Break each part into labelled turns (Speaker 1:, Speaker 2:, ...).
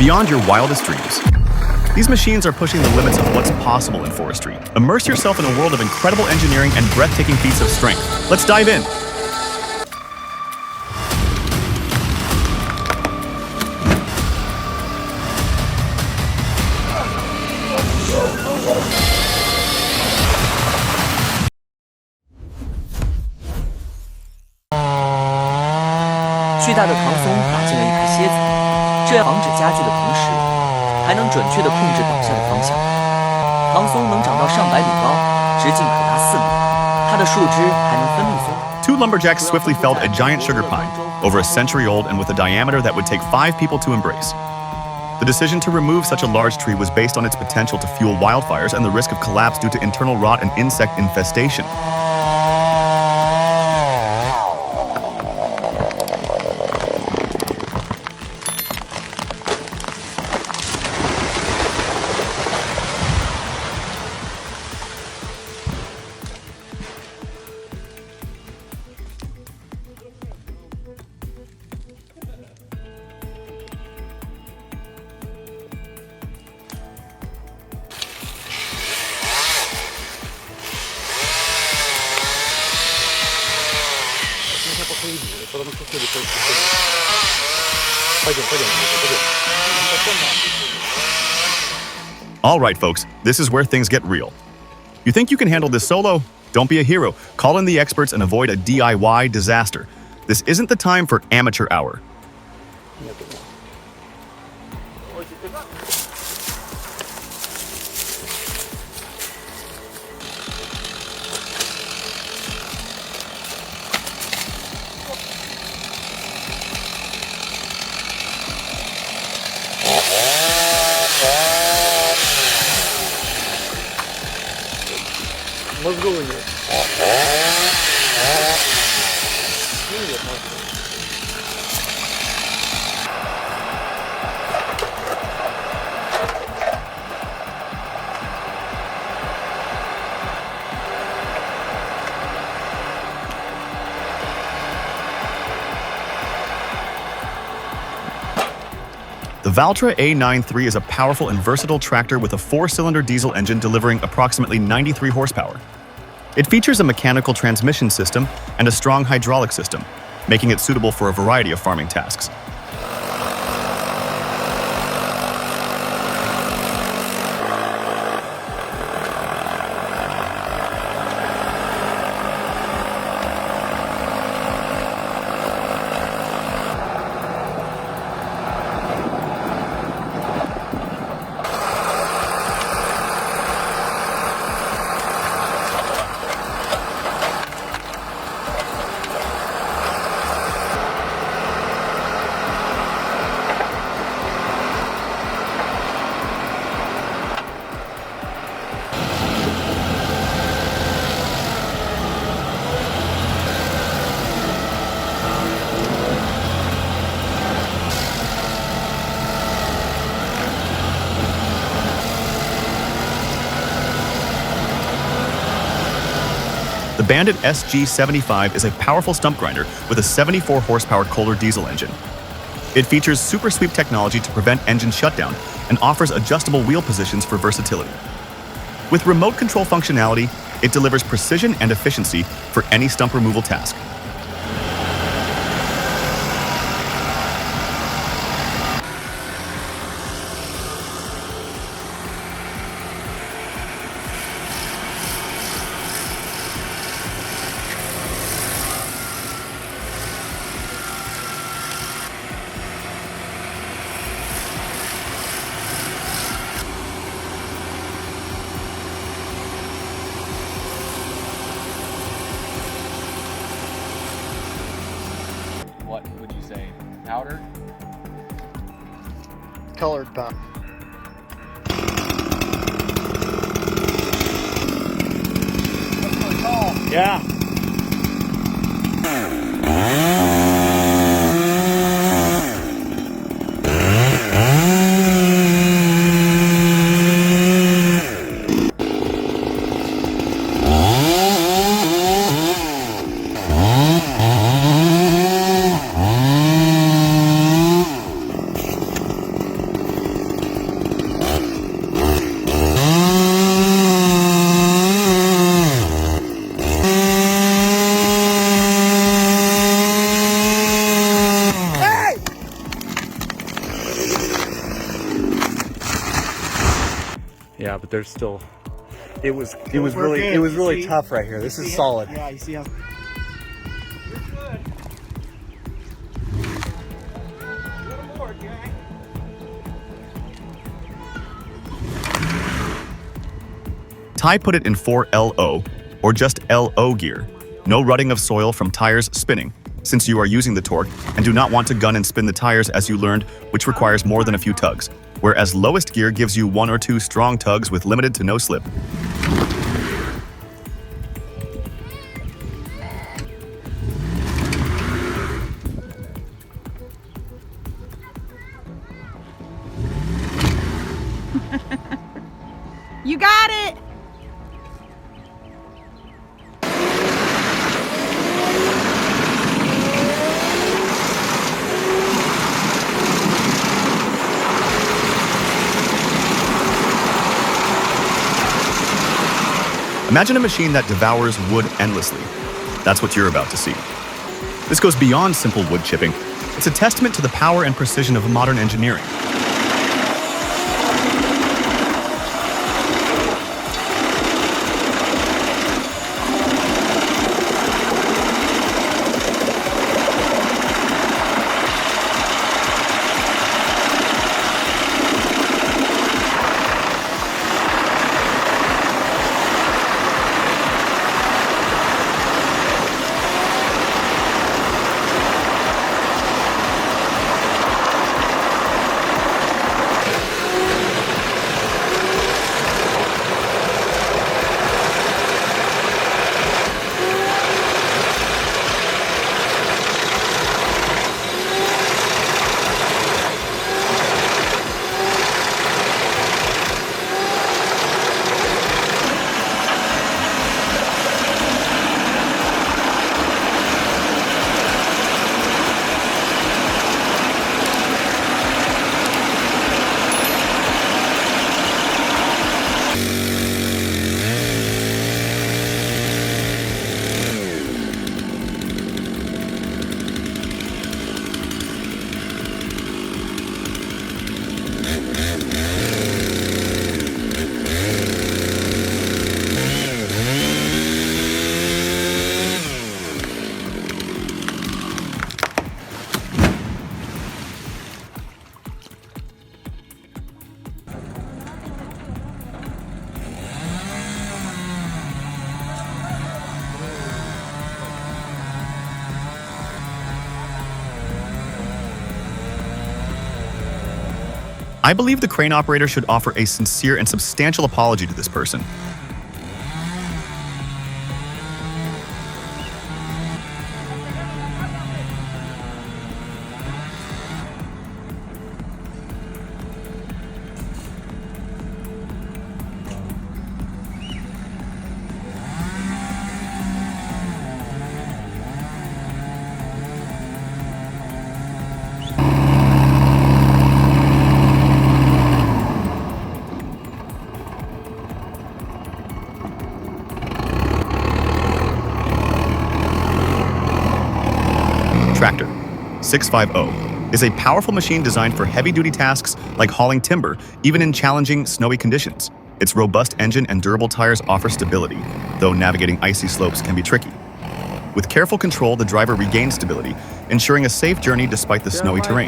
Speaker 1: beyond your wildest dreams. These machines are pushing the limits of what's possible in forestry. Immerse yourself in a world of incredible engineering and breathtaking feats of strength. Let's dive in.
Speaker 2: 巨大的唐松打进了一排蝎子，这样防止夹锯的同时，还能准确地控制倒下的方向。唐松能长到上百米高，直径可达4米，它的树枝还能分泌酸。
Speaker 1: Two lumberjacks swiftly felled a giant sugar pine, over a century old and with a diameter that would take 5 people to embrace. The decision to remove such a large tree was based on its potential to fuel wildfires and the risk of collapse due to internal rot and insect infestation. All right, folks, this is where things get real. You think you can handle this solo? Don't be a hero. Call in the experts and avoid a DIY disaster. This isn't the time for amateur hour. The Valtra A93 is a powerful and versatile tractor with a 4-cylinder diesel engine delivering approximately 93 horsepower. It features a mechanical transmission system and a strong hydraulic system, making it suitable for a variety of farming tasks. The Bandit SG75 is a powerful stump grinder with a 74 horsepower Kohler diesel engine. It features super sweep technology to prevent engine shutdown and offers adjustable wheel positions for versatility. With remote control functionality, it delivers precision and efficiency for any stump removal task.
Speaker 3: What would you say? Powder?
Speaker 4: Colored powder.
Speaker 3: That's really tall.
Speaker 4: Yeah. Yeah, but there's still. It was
Speaker 5: We're
Speaker 4: really
Speaker 5: good. See?
Speaker 4: tough right here. This
Speaker 5: See
Speaker 4: is
Speaker 5: it?
Speaker 4: solid.
Speaker 5: Yeah, you see how. You're good. A little more, Jack.
Speaker 1: Ty put it in 4LO, or just LO gear. No rutting of soil from tires spinning, since you are using the torque and do not want to gun and spin the tires as you learned, which requires more than a few tugs, whereas lowest gear gives you 1 or 2 strong tugs with limited to no slip.
Speaker 6: You got it!
Speaker 1: Imagine a machine that devours wood endlessly. That's what you're about to see. This goes beyond simple wood chipping. It's a testament to the power and precision of modern engineering. I believe the crane operator should offer a sincere and substantial apology to this person. Tractor 650 is a powerful machine designed for heavy-duty tasks like hauling timber, even in challenging, snowy conditions. Its robust engine and durable tires offer stability, though navigating icy slopes can be tricky. With careful control, the driver regains stability, ensuring a safe journey despite the snowy terrain.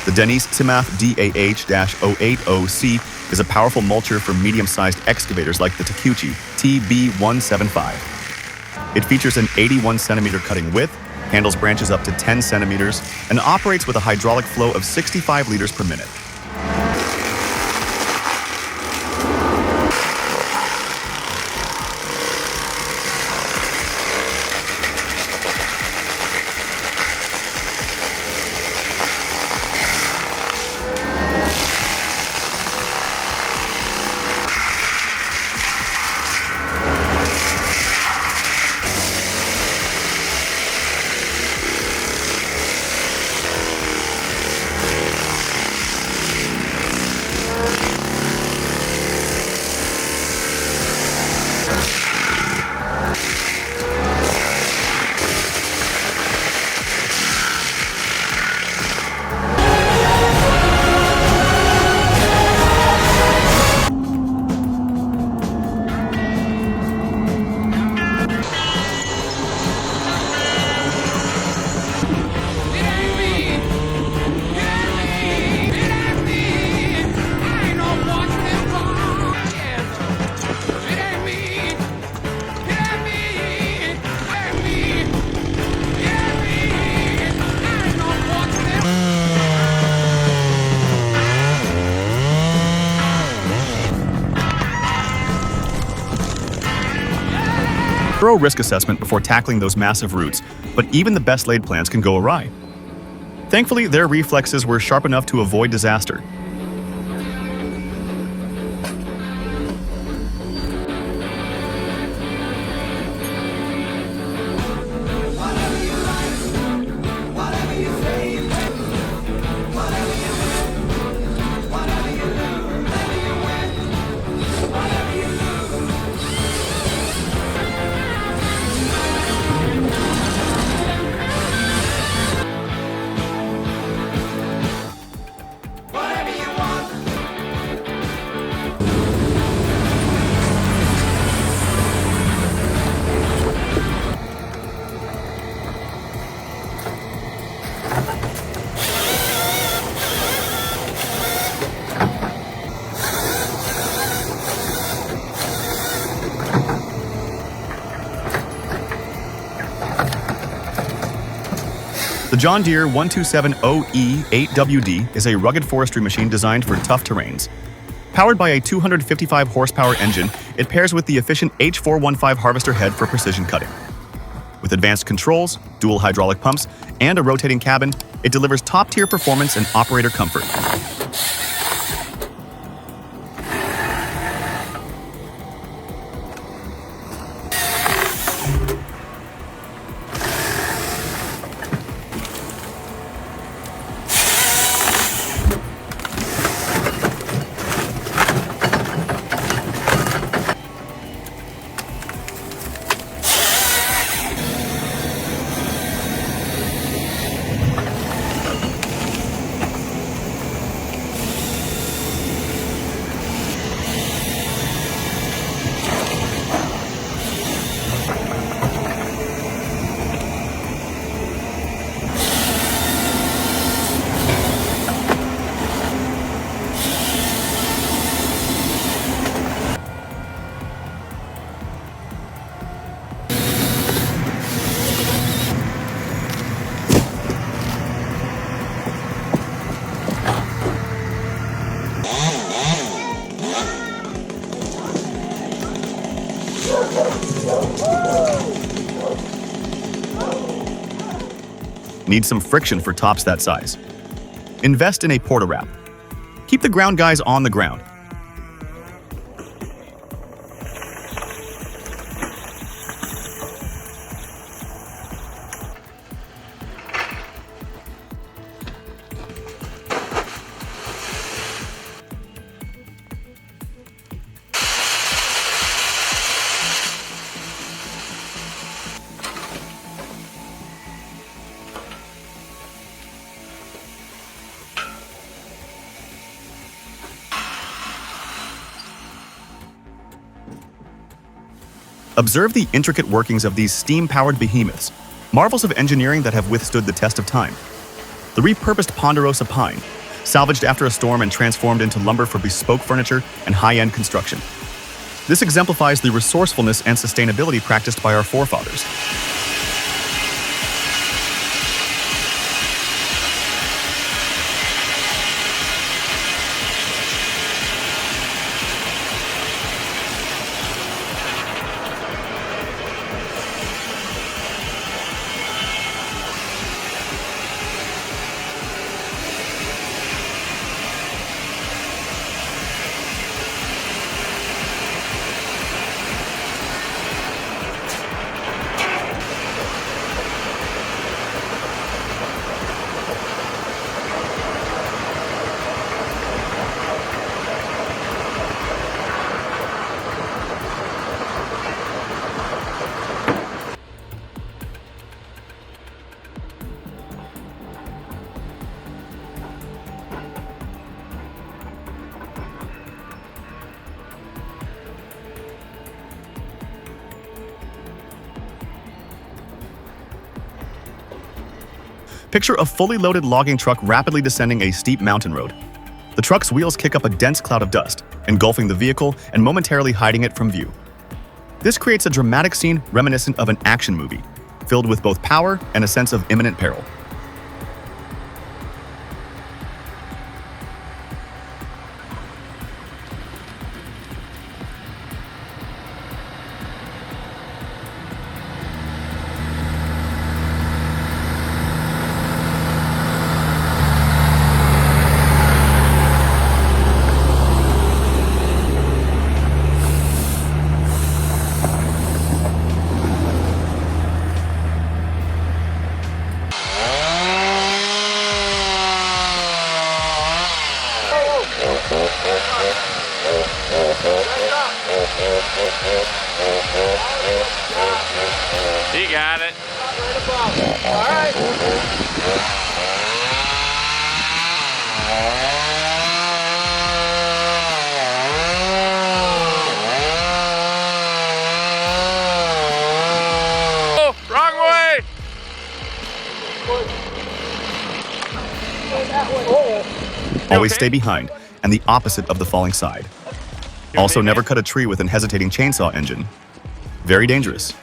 Speaker 1: The Denny's Timath DAH-080C is a powerful mulcher for medium-sized excavators like the Takuchi TB175. It features an 81-centimeter cutting width, handles branches up to 10 centimeters, and operates with a hydraulic flow of 65 liters per minute. thorough risk assessment before tackling those massive roots, but even the best laid plans can go awry. Thankfully, their reflexes were sharp enough to avoid disaster. The John Deere 127OE 8WD is a rugged forestry machine designed for tough terrains. Powered by a 255 horsepower engine, it pairs with the efficient H415 harvester head for precision cutting. With advanced controls, dual hydraulic pumps, and a rotating cabin, it delivers top-tier performance and operator comfort. Need some friction for tops that size? Invest in a porta-wrap. Keep the ground guys on the ground. Observe the intricate workings of these steam-powered behemoths, marvels of engineering that have withstood the test of time. The repurposed ponderosa pine, salvaged after a storm and transformed into lumber for bespoke furniture and high-end construction. This exemplifies the resourcefulness and sustainability practiced by our forefathers. Picture a fully loaded logging truck rapidly descending a steep mountain road. The truck's wheels kick up a dense cloud of dust, engulfing the vehicle and momentarily hiding it from view. This creates a dramatic scene reminiscent of an action movie, filled with both power and a sense of imminent peril.
Speaker 6: He got it.
Speaker 5: Right above. All right.
Speaker 6: Oh, wrong way.
Speaker 1: Always stay behind and the opposite of the falling side. Also, never cut a tree with an hesitating chainsaw engine. Very dangerous.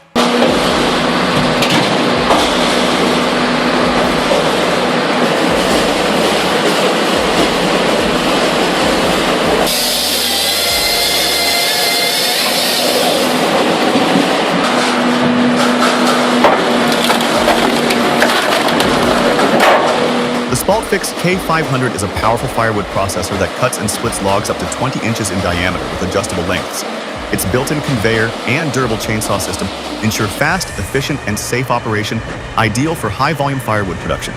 Speaker 1: The Spaltfix K500 is a powerful firewood processor that cuts and splits logs up to 20 inches in diameter with adjustable lengths. Its built-in conveyor and durable chainsaw system ensure fast, efficient, and safe operation, ideal for high-volume firewood production.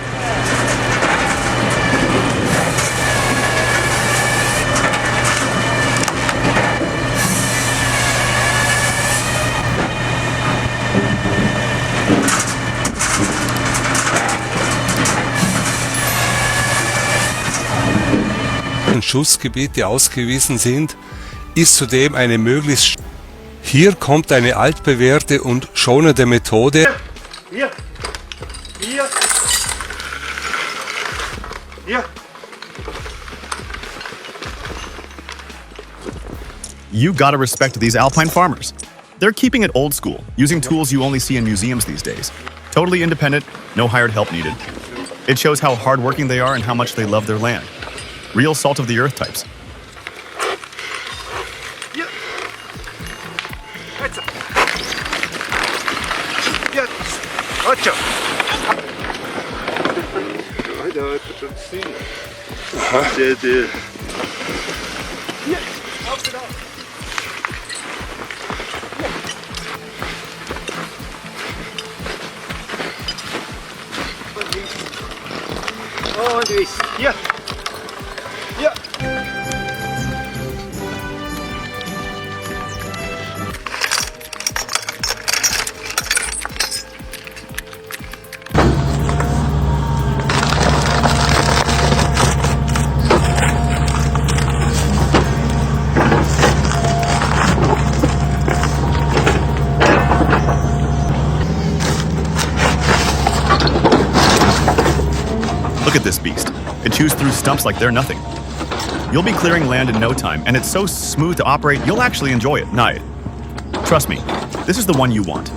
Speaker 7: Schutzgebiete ausgewiesen sind, ist zudem eine möglichst... Hier kommt eine altbewährte und schonende Methode.
Speaker 5: Hier. Hier. Hier.
Speaker 1: You gotta respect these alpine farmers. They're keeping it old school, using tools you only see in museums these days. Totally independent, no hired help needed. It shows how hardworking they are and how much they love their land. Real salt of the earth types.
Speaker 5: Hier. Jetzt. Jetzt. Ocho.
Speaker 8: Alter, schon ziehen. Der.
Speaker 5: Hier. Auf und auf. Und links. Hier. Hier.
Speaker 1: Look at this beast. It chews through stumps like they're nothing. You'll be clearing land in no time, and it's so smooth to operate, you'll actually enjoy it, Night. Trust me, this is the one you want.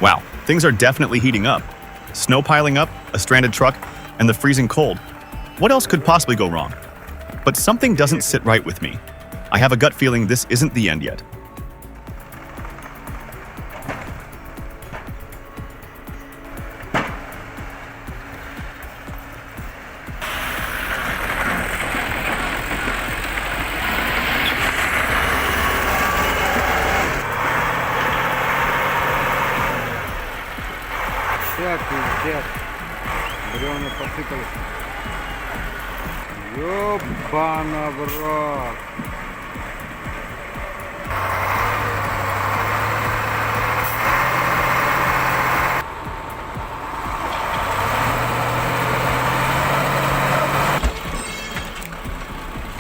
Speaker 1: Wow, things are definitely heating up. Snow piling up, a stranded truck, and the freezing cold. What else could possibly go wrong? But something doesn't sit right with me. I have a gut feeling this isn't the end yet.
Speaker 8: Все, пиздец. Бревна посыпались.
Speaker 5: Ёбана, брат.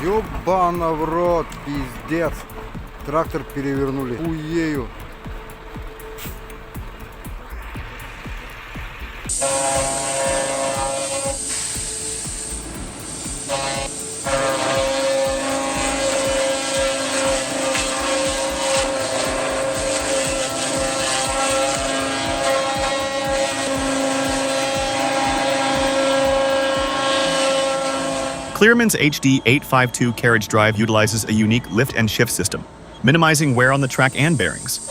Speaker 5: Ёбана в рот, пиздец. Трактор перевернули. Уею.
Speaker 1: Clearman's HD 852 carriage drive utilizes a unique lift and shift system, minimizing wear on the track and bearings.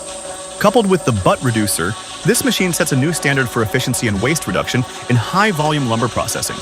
Speaker 1: Coupled with the butt reducer, this machine sets a new standard for efficiency and waste reduction in high-volume lumber processing.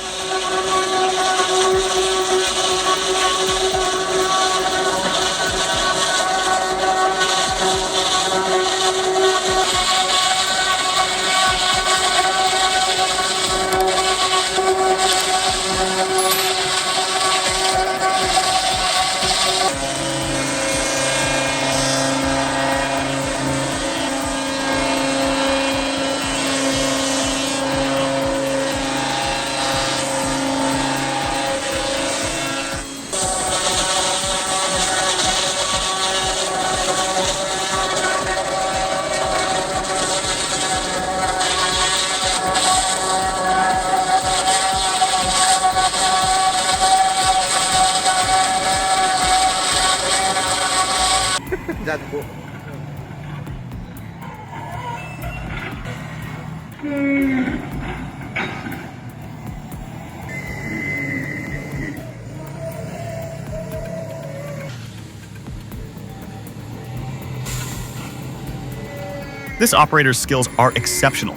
Speaker 1: This operator's skills are exceptional.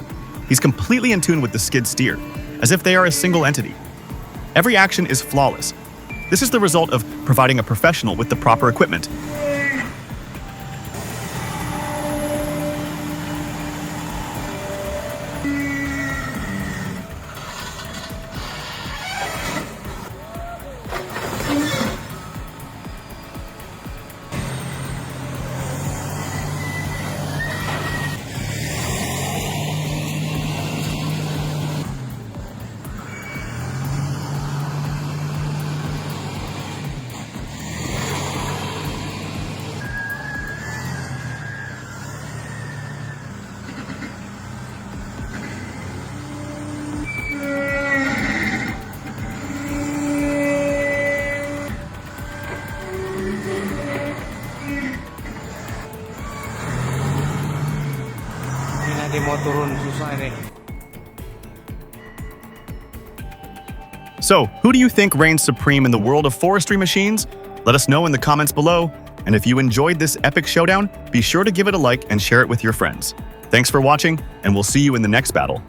Speaker 1: He's completely in tune with the skid steer, as if they are a single entity. Every action is flawless. This is the result of providing a professional with the proper equipment. So, who do you think reigns supreme in the world of forestry machines? Let us know in the comments below. And if you enjoyed this epic showdown, be sure to give it a like and share it with your friends. Thanks for watching, and we'll see you in the next battle.